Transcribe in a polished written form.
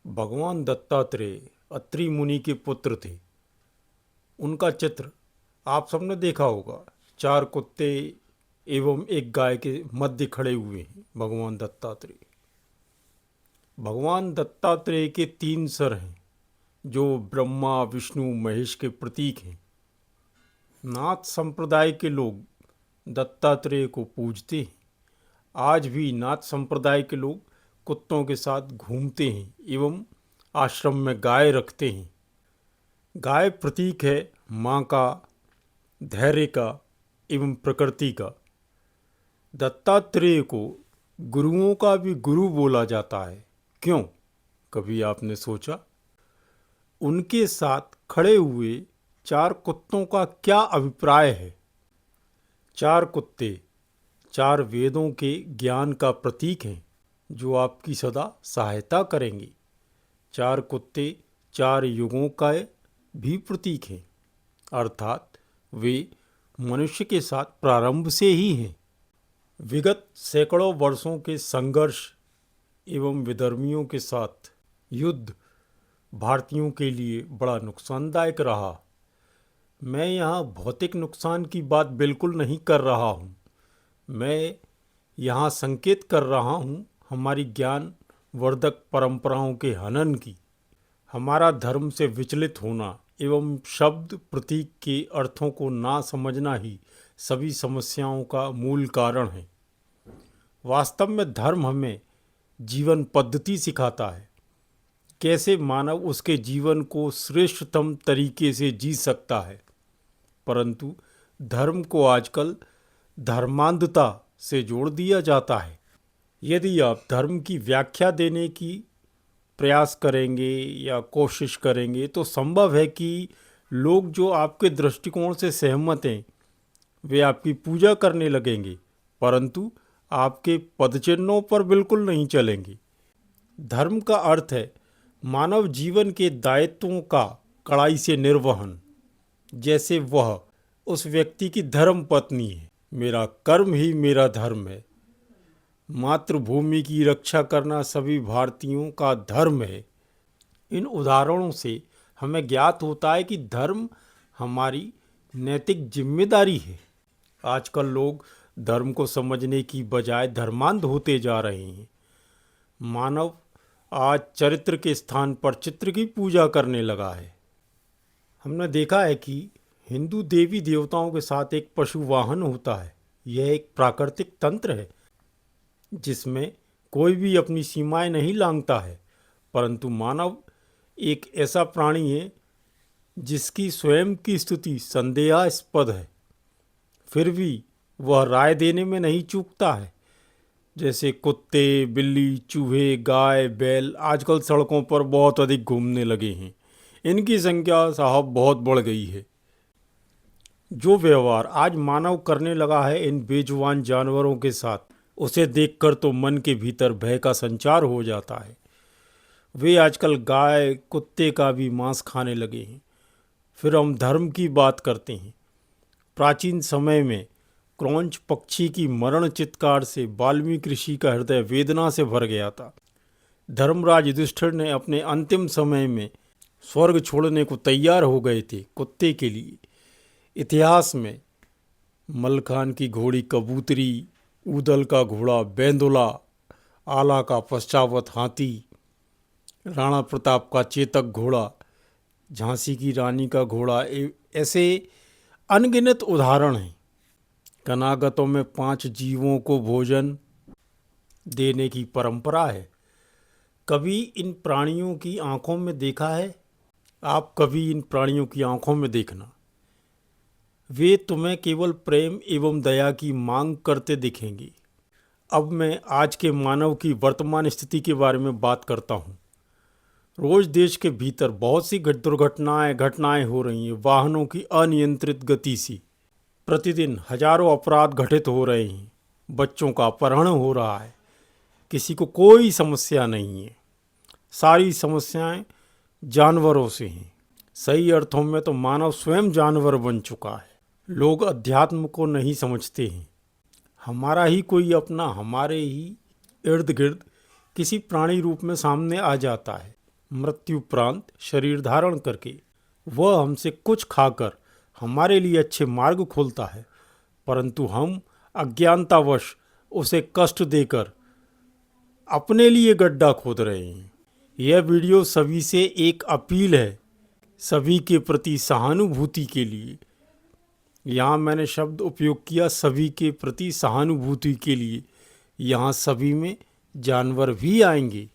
भगवान दत्तात्रेय अत्रि मुनि के पुत्र थे। उनका चित्र आप सबने देखा होगा। 4 कुत्ते एवं एक गाय के मध्य खड़े हुए हैं भगवान दत्तात्रेय। भगवान दत्तात्रेय के 3 सर हैं जो ब्रह्मा विष्णु महेश के प्रतीक हैं। नाथ संप्रदाय के लोग दत्तात्रेय को पूजते हैं। आज भी नाथ संप्रदाय के लोग कुत्तों के साथ घूमते हैं एवं आश्रम में गाय रखते हैं। गाय प्रतीक है माँ का, धैर्य का एवं प्रकृति का। दत्तात्रेय को गुरुओं का भी गुरु बोला जाता है। क्यों, कभी आपने सोचा? उनके साथ खड़े हुए 4 कुत्तों का क्या अभिप्राय है? 4 कुत्ते 4 वेदों के ज्ञान का प्रतीक हैं जो आपकी सदा सहायता करेंगे। 4 कुत्ते 4 युगों का भी प्रतीक हैं, अर्थात वे मनुष्य के साथ प्रारंभ से ही हैं। विगत सैकड़ों वर्षों के संघर्ष एवं विधर्मियों के साथ युद्ध भारतीयों के लिए बड़ा नुकसानदायक रहा। मैं यहाँ भौतिक नुकसान की बात बिल्कुल नहीं कर रहा हूँ। मैं यहाँ संकेत कर रहा हूँ हमारी ज्ञान वर्धक परंपराओं के हनन की। हमारा धर्म से विचलित होना एवं शब्द प्रतीक के अर्थों को ना समझना ही सभी समस्याओं का मूल कारण है। वास्तव में धर्म हमें जीवन पद्धति सिखाता है, कैसे मानव उसके जीवन को श्रेष्ठतम तरीके से जी सकता है। परंतु धर्म को आजकल धर्मांधता से जोड़ दिया जाता है। यदि आप धर्म की व्याख्या देने की प्रयास करेंगे या कोशिश करेंगे तो संभव है कि लोग जो आपके दृष्टिकोण से सहमत हैं वे आपकी पूजा करने लगेंगे, परंतु आपके पदचिन्हों पर बिल्कुल नहीं चलेंगे। धर्म का अर्थ है मानव जीवन के दायित्वों का कड़ाई से निर्वहन। जैसे वह उस व्यक्ति की धर्म पत्नी है। मेरा कर्म ही मेरा धर्म है। मातृभूमि की रक्षा करना सभी भारतीयों का धर्म है। इन उदाहरणों से हमें ज्ञात होता है कि धर्म हमारी नैतिक जिम्मेदारी है। आजकल लोग धर्म को समझने की बजाय धर्मांध होते जा रहे हैं। मानव आज चरित्र के स्थान पर चित्र की पूजा करने लगा है। हमने देखा है कि हिंदू देवी देवताओं के साथ एक पशु वाहन होता है। यह एक प्राकृतिक तंत्र है जिसमें कोई भी अपनी सीमाएं नहीं लांघता है, परंतु मानव एक ऐसा प्राणी है जिसकी स्वयं की स्थिति संदेहास्पद है, फिर भी वह राय देने में नहीं चूकता है। जैसे कुत्ते, बिल्ली, चूहे, गाय, बैल आजकल सड़कों पर बहुत अधिक घूमने लगे हैं। इनकी संख्या साहब बहुत बढ़ गई है। जो व्यवहार आज मानव करने लगा है इन बेजुबान जानवरों के साथ, उसे देखकर तो मन के भीतर भय का संचार हो जाता है। वे आजकल गाय कुत्ते का भी मांस खाने लगे हैं। फिर हम धर्म की बात करते हैं। प्राचीन समय में क्रौंच पक्षी की मरण चित्कार से वाल्मीकि ऋषि का हृदय वेदना से भर गया था। धर्मराज युधिष्ठिर ने अपने अंतिम समय में स्वर्ग छोड़ने को तैयार हो गए थे कुत्ते के लिए। इतिहास में मलखान की घोड़ी कबूतरी, ऊदल का घोड़ा बेंदुला, आला का पश्चावत हाथी, राणा प्रताप का चेतक घोड़ा, झांसी की रानी का घोड़ा, ऐसे अनगिनत उदाहरण हैं। कनागतों में 5 जीवों को भोजन देने की परंपरा है। कभी इन प्राणियों की आंखों में देखा है? आप कभी इन प्राणियों की आंखों में देखना। वे तुम्हें केवल प्रेम एवं दया की मांग करते दिखेंगे। अब मैं आज के मानव की वर्तमान स्थिति के बारे में बात करता हूँ। रोज देश के भीतर बहुत सी घटनाएं हो रही हैं। वाहनों की अनियंत्रित गति से प्रतिदिन हजारों अपराध घटित हो रहे हैं। बच्चों का अपहरण हो रहा है। किसी को कोई समस्या नहीं है। सारी समस्याएं जानवरों से हैं। सही अर्थों में तो मानव स्वयं जानवर बन चुका है। लोग अध्यात्म को नहीं समझते हैं। हमारा ही कोई अपना हमारे ही इर्द गिर्द किसी प्राणी रूप में सामने आ जाता है। मृत्युपरांत शरीर धारण करके। वह हमसे कुछ खाकर हमारे लिए अच्छे मार्ग खोलता है, परंतु हम अज्ञानतावश उसे कष्ट देकर अपने लिए गड्ढा खोद रहे हैं। यह वीडियो सभी से एक अपील है, सभी के प्रति सहानुभूति के लिए। यहाँ मैंने शब्द उपयोग किया सभी के प्रति सहानुभूति के लिए। यहाँ सभी में जानवर भी आएंगे।